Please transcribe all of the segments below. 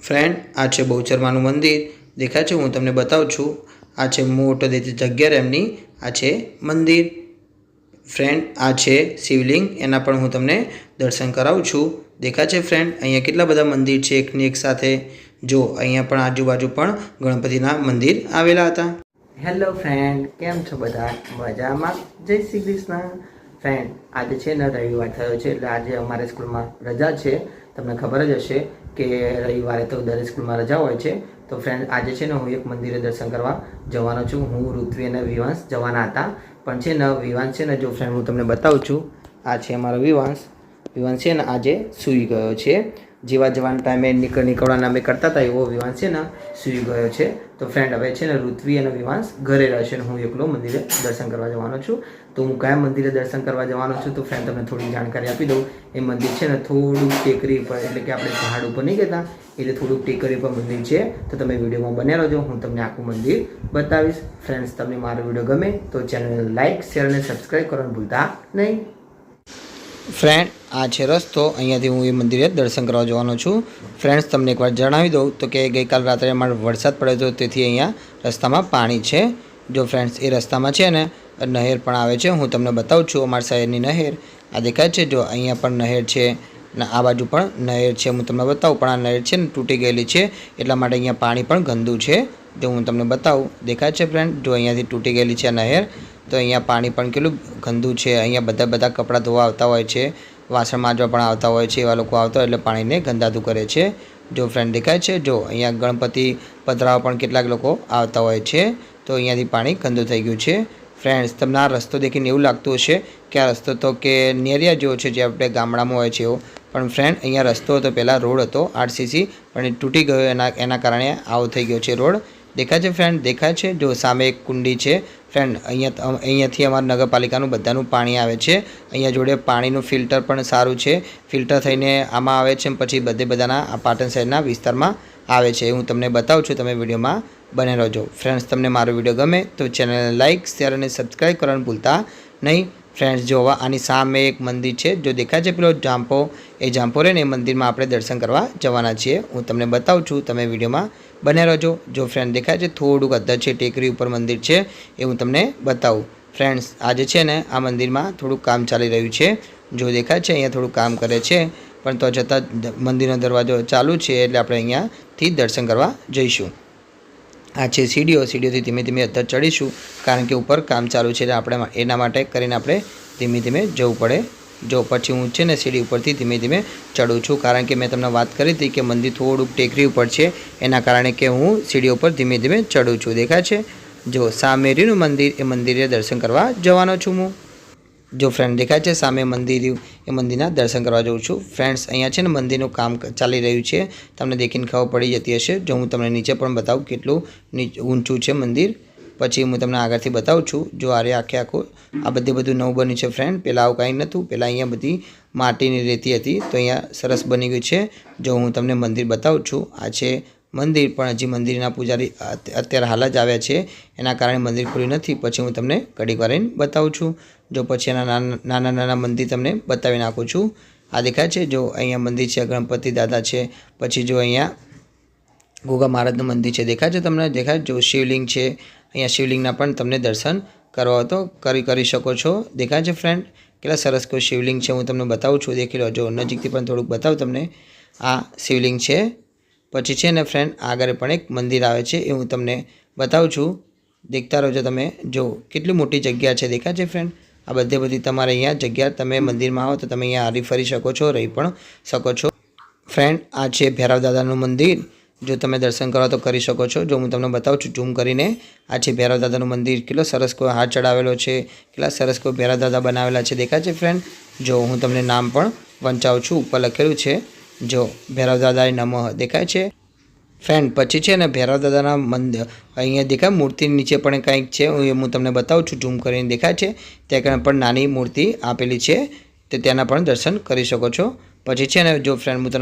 Friend आ छे बहुचरमानुं मंदिर देखाय छे। हूँ तमने बतावुं छुं। आ छे मोटो जग्या एमनी आ छे मंदिर। फ्रेंड आ छे शिवलिंग एना पण हूँ तमने दर्शन करावुं छुं। देखाय छे फ्रेंड अहींया केटला बधा मंदिर छे एकनी एक साथे। जो अहींया पण आजुबाजु पण गणपतिना मंदिर आवेला हता। हेलो फ्रेंड, केम छो बधा? मजामां? जय श्री कृष्ण। फ्रेंड आज छे ने रविवार थयो छे એટલે આજે અમારે સ્કૂલમાં રજા છે। તમને ખબર જ હશે કે રવિવારે તો દરેક સ્કૂલમાં રજા હોય છે। તો ફ્રેન્ડ આજે છે ને હું એક મંદિરે દર્શન કરવા જવાનો છું। હું ઋત્વી અને વિવાંશ જવાના હતા, પણ છે ને વિવાંશ છે ને જો ફ્રેન્ડ હું તમને બતાવું છું। આ છે અમારો વિવાંશ। વિવાંશ છે ને આજે સૂઈ ગયો છે। જેવા જવાના ટાઈમે નીકળવાના અમે કરતા હતા એવો વિવાંશ છે ને સૂઈ ગયો છે। તો ફ્રેન્ડ હવે છે ને ઋત્વી અને વિવાંશ ઘરે રહેશે ને હું એકલો મંદિરે દર્શન કરવા જવાનો છું। તો હું કયા મંદિરે દર્શન કરવા જવાનો છું તો ફ્રેન્ડ તમને થોડી જાણકારી આપી દઉં। એ મંદિર છે ને થોડુંક ટેકરી પર, એટલે કે આપણે પહાડ ઉપર નહીં કહેતા, એટલે થોડુંક ટેકરી પર મંદિર છે। તો તમે વિડીયોમાં બન્યા રહેજો, હું તમને આખું મંદિર બતાવીશ। ફ્રેન્ડ્સ તમને મારો વિડીયો ગમે તો ચેનલને લાઇક, શેર અને સબસ્ક્રાઈબ કરવાનું ભૂલતા નહીં। फ्रेंड आ छे रस्तो, अहींयाथी हूँ ए मंदिरे दर्शन करवा जवानो छुं। फ्रेंड्स तमने एक बार जणावी दऊं तो कि गई काल रात्रे अमारे वरसाद पड्यो तो तेथी अहींया रस्तामां पाणी छे। जो फ्रेंड्स ए रस्तामां छे ने नहेर पण आवे छे। हूँ तमने बतावुं छुं अमारा शहेरनी नहेर आ देखाय छे। जो अहींया पण नहेर छे ने आ बाजू पण नहेर छे। हूँ तमने बतावुं पण आ नहेर छे ने तूटी गयेली छे એટલા માટે अहींया पाणी पण गंदू छे। जो हूँ तमने बतावुं, देखाय छे फ्रेंड। जो अहींयाथी तूटी गयेली छे नहेर, तो अहींया पाणी पण केटલું गंदू छे। अहींया બધા कपड़ा धोवा आवता होय छे, वासण मांजवा पण आवता होय छे। एवा लोको आवता होय એટલે पाणीने गंदादू करे छे। जो फ्रेंड देखाय छे, जो अहींया गणपति पधरावा पण કેટલાક લોકો આવતા હોય છે। તો અહીંયાથી પાણી ગંદુ થઈ ગયું છે। ફ્રેન્ડ્સ તમને આ રસ્તો દેખીને એવું લાગતું હશે કે આ રસ્તો તો કે નેરિયા જેવો છે, જે આપણે ગામડામાં હોય છે એવો। પણ ફ્રેન્ડ અહીંયા રસ્તો હતો, પહેલાં રોડ હતો આરસીસી, પણ એ તૂટી ગયો એના કારણે આવો થઈ ગયો છે રોડ। દેખાય છે ફ્રેન્ડ, દેખાય છે। જો સામે એક કુંડી છે ફ્રેન્ડ। અહીંયાથી અમારા નગરપાલિકાનું બધાનું પાણી આવે છે। અહીંયા જોડે પાણીનું ફિલ્ટર પણ સારું છે। ફિલ્ટર થઈને આમાં આવે છે, પછી બધાના આ પાટણ શહેરના વિસ્તારમાં આવે છે। હું તમને બતાવું છું, તમે વિડીયોમાં બને રહેજો। ફ્રેન્ડ્સ તમને મારો વિડીયો ગમે તો ચેનલને લાઇક, શેર અને સબસ્ક્રાઈબ કરવાનું ભૂલતા નહીં। फ्रेंड्स जो आनी सामे एक मंदिर है, जो देखा है पेलो जांपो, ए जांपो रे ने मंदिर में आपणे दर्शन करवा जवाना छीए। हूँ तमने बताऊँ छूँ, तमे विडियो में बने रहो। जो फ्रेंड देखा है थोड़ुंक अद्दर है, टेकरी ऊपर मंदिर है, ए हूँ तमने बताऊँ। फ्रेंड्स आज है ने आ मंदिर में थोड़ुं काम चाली रह्युं छे। जो देखा है अहींया थोड़ुं काम करे छे, पण तो छतां मंदिरनो दरवाजो चालू है, एटले आपणे अहींयाथी दर्शन करवा जईशुं। आ छे सीढ़ीओ, सीढ़ीओथी धीमे धीमे अत्तर चढ़ीशुं, कारण के ऊपर काम चालू है। आपणे एना माटे करीने आपणे धीमे धीमे जवुं पड़े। जो पछी हूँ छे ने सीढ़ी उपरथी धीमे धीमे चढ़ूँ छूँ, कारण के मैं तमने वात करी थी कि मंदिर थोड़ुंक टेकरी उपर छे, एना कारणे के हूँ सीढ़ी उपर धीमे धीमे चढ़ूँ छूँ। देखाय छे जो सामे रह्युं मंदिर, ए मंदिरे दर्शन करवा जवानो छुं हूँ। जो फ्रेंड देखा है सामे मंदिर, ए मंदिरना दर्शन करवा जाऊँ छूँ। फ्रेंड्स अहींया छे ने मंदिरनुं काम चाली रह्युं छे, तमने देखीने खबर पड़ी जती हशे। जो हूँ तमने नीचे पण बतावुं केटलुं ऊंचुं छे मंदिर, पछी हूँ तमने आगळथी बतावुं छूं। जो आ रे आखे आखुं आ बधुं नवुं बन्युं छे फ्रेंड। पहेला आवुं कांई नहोतुं, पहेला अहींया बधी माटीनी रेती हती, तो अहींया सरस बनी गयुं छे। जो हूँ तमने मंदिर बतावुं छूं, आ छे मंदिर, पण हजी मंदिરના પૂજારી અત્યારે હાલ જ આવ્યા છે, એના કારણે મંદિર ખુલ્યું નથી। પછી હું તમને ઘડીક વાર રહીને બતાવું છું। જો પછી એના નાના નાના મંદિર તમને બતાવી નાખું છું। આ દેખાય છે, જો અહીંયા મંદિર છે, ગણપતિ દાદા છે। પછી જો અહીંયા ગોગા મહારાજનું મંદિર છે, દેખાય છે તમને? દેખાય જો શિવલિંગ છે, અહીંયા શિવલિંગના પણ તમને દર્શન કરવા તો કરી શકો છો। દેખાય છે ફ્રેન્ડ, કેટલા સરસ કોઈ શિવલિંગ છે, હું તમને બતાવું છું। દેખી લો, જો નજીકથી પણ થોડુંક બતાવું તમને। આ શિવલિંગ છે। પછી છે ને ફ્રેન્ડ આગળ પણ એક મંદિર આવે છે, એ હું તમને બતાવું છું। દેખતા રહેજો તમે। જો કેટલી મોટી જગ્યા છે, દેખાય છે ફ્રેન્ડ? આ બધી તમારે અહીંયા જગ્યા, તમે મંદિરમાં આવો તો તમે અહીંયા હરી ફરી શકો છો, રહી પણ શકો છો। ફ્રેન્ડ આ છે ભૈરવ દાદાનું મંદિર, जो तमे दर्शन करो तो करी सको छो। जो हूँ तमने बताऊँ छूँ जूम करीने। आ छे भैरव दादानुं मंदिर, केटलो सरस कोई हाथ चढ़ावेलो छे, केटला सरस कोई भैरव दादा बनावेला छे, देखाय छे फ्रेंड? जो हूँ तमने नाम पण वंचाऊं छूं, उपर लखेलुं छे जो भैरव दादाय नमः, देखाय छे फ्रेंड। पछी छे ने भैरव दादाना मंदिर अहींया देखाय, मूर्ति नीचे पण कंईक छे, हूँ तमने बताऊँ छूं जूम करीने। देखाय छे त्यां कने पण नानी मूर्ति आपेली छे, ते त्याना पण दर्शन करी सको छो। पछी छे ने जो फ्रेंड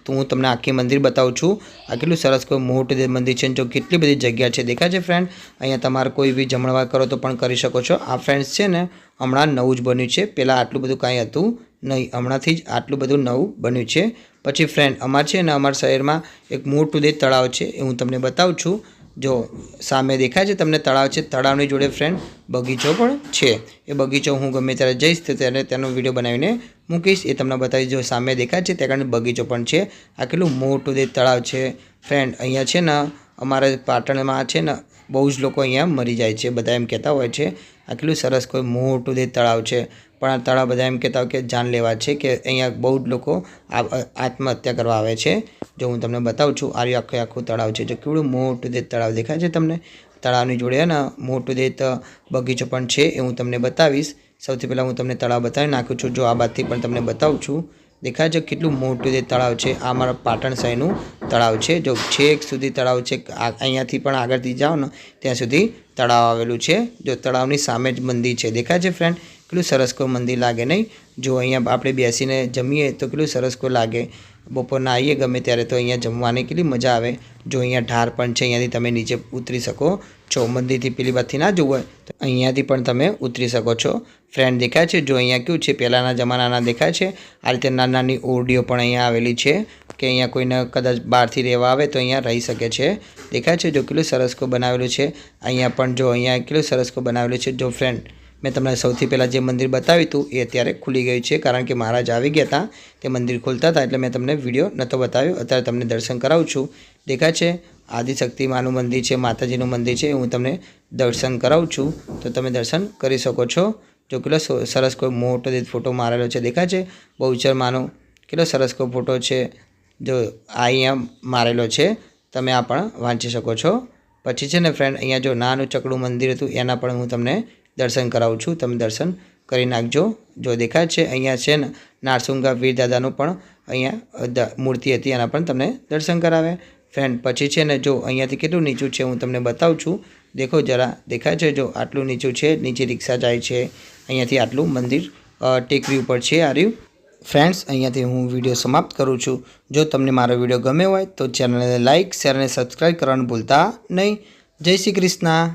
हूँ तमने आखी मंदिर बताऊँ छूं। आ केटलुं सरस कोई मोटुं मंदिर छे, जो केटली बधी जग्या छे, देखाय छे फ्रेंड? अहींया तमारे कोई बी जमणवार करो तो पण करी सको छो। आ फ्रेंड्स छे ने हमणां नवुं ज बन्युं छे, पहेला आटલું બધું कांई हतुं नहीं, हमणांथी ज आटલું બધું नवुं बन्युं छे। પછી ફ્રેન્ડ અમારે છે ને અમારા શહેરમાં એક મોટું દે તળાવ છે એ હું તમને બતાવું છું. જો સામે દેખાય છે તમને તળાવ છે, તળાવની જોડે ફ્રેન્ડ બગીચો પણ છે. એ બગીચો હું ગમે ત્યારે જઈશ તો ત્યારે તેનો વિડીયો બનાવીને મૂકીશ, એ તમને બતાવીશ. જો સામે દેખાય છે ત્યાં આગળ બગીચો પણ છે. આ કેટલું મોટું દે તળાવ છે ફ્રેન્ડ. અહીંયા છે ને અમારે પાટણમાં છે ને બહુ જ લોકો અહીંયા મરી જાય છે, બધા એમ કહેતા હોય છે. આ કેટલું સરસ કોઈ મોટું દે તળાવ છે, પણ આ તળાવ બધા એમ કહેતા હોય કે જાન લેવા છે, કે અહીંયા બહુ જ લોકો આત્મહત્યા કરવા આવે છે. જો હું તમને બતાવું છું, આખું તળાવ છે. જો કેવડું મોટું દે તળાવ દેખાય છે તમને. તળાવની જોડે ને મોટું દે બગીચો પણ છે, એ હું તમને બતાવીશ. સૌથી પહેલાં હું તમને તળાવ બતાવી નાખું છું. જો આ બાજુથી પણ તમને બતાવું છું. દેખાય છે કેટલું મોટું દે તળાવ છે. આ અમારા પાટણ શહેરનું તળાવ છે. જો છેક સુધી તળાવ છે, અહીંયાથી પણ આગળથી જાઓ ને ત્યાં સુધી તળાવ આવેલું છે. જો તળાવની સામે જ મંદિર છે, દેખાય છે ફ્રેન્ડ. કેટલું સરસ કોઈ મંદિર લાગે નહીં. જો અહીંયા આપણે બેસીને જમીએ તો કેટલું સરસ કોઈ લાગે. બપોરના આવીએ ગમે ત્યારે તો અહીંયા જમવાની કેટલી મજા આવે. જો અહીંયા ઢાર પણ છે, અહીંયાથી તમે નીચે ઉતરી શકો છો. મંદિરથી પેલી બાજુથી ના જવું હોય તો અહીંયાથી પણ તમે ઉતરી શકો છો. ફ્રેન્ડ દેખાય છે, જો અહીંયા કેવું છે પહેલાંના જમાનાના દેખાય છે. આ રીતે નાની નાની ઓરડીઓ પણ અહીંયા આવેલી છે, કે અહીંયા કોઈને કદાચ બહારથી રહેવા આવે તો અહીંયા રહી શકે છે. દેખાય છે જો કેટલું સરસ કોઈ બનાવેલું છે. અહીંયા પણ જો અહીંયા કેટલું સરસ કોઈ બનાવેલું છે. જો ફ્રેન્ડ મેં તમને સૌથી પહેલાં જે મંદિર બતાવ્યું હતું એ અત્યારે ખુલી ગયું છે, કારણ કે મહારાજ આવી ગયા હતા, તે મંદિર ખોલતા હતા, એટલે મેં તમને વિડીયો નહોતો બતાવ્યો. અત્યારે તમને દર્શન કરાવું છું. દેખાય છે આદિશક્તિ માનું મંદિર છે, માતાજીનું મંદિર છે, હું તમને દર્શન કરાવું છું તો તમે દર્શન કરી શકો છો. જો કેટલો સરસ કોઈ મોટો ફોટો મારેલો છે, દેખાય છે બહુચર માનો કેટલો સરસ કોઈ ફોટો છે. જો આ અહીંયા મારેલો છે, તમે આ પણ વાંચી શકો છો. પછી છે ને ફ્રેન્ડ અહીંયા જો નાનું ચકડું મંદિર હતું, એના પણ હું તમને દર્શન કરાવું છું, તમે દર્શન કરી નાખજો. જો દેખાય છે અહીંયા છે ને નારસુંગા વીર દાદાનું પણ અહીંયા મૂર્તિ હતી, એના પણ તમને દર્શન કરાવે ફ્રેન્ડ. પછી છે ને જો અહીંયાથી કેટલું નીચું છે હું તમને બતાવું છું. દેખો જરા, દેખાય છે જો આટલું નીચું છે, નીચે રિક્ષા જાય છે. અહીંયાથી આટલું મંદિર ટેકરી ઉપર છે આ રહ્યું. ફ્રેન્ડ્સ અહીંયાથી હું વિડીયો સમાપ્ત કરું છું. જો તમને મારો વિડીયો ગમે હોય તો ચેનલને લાઇક, શેર અને સબસ્ક્રાઈબ કરવાનું ભૂલતા નહીં. જય શ્રી કૃષ્ણ.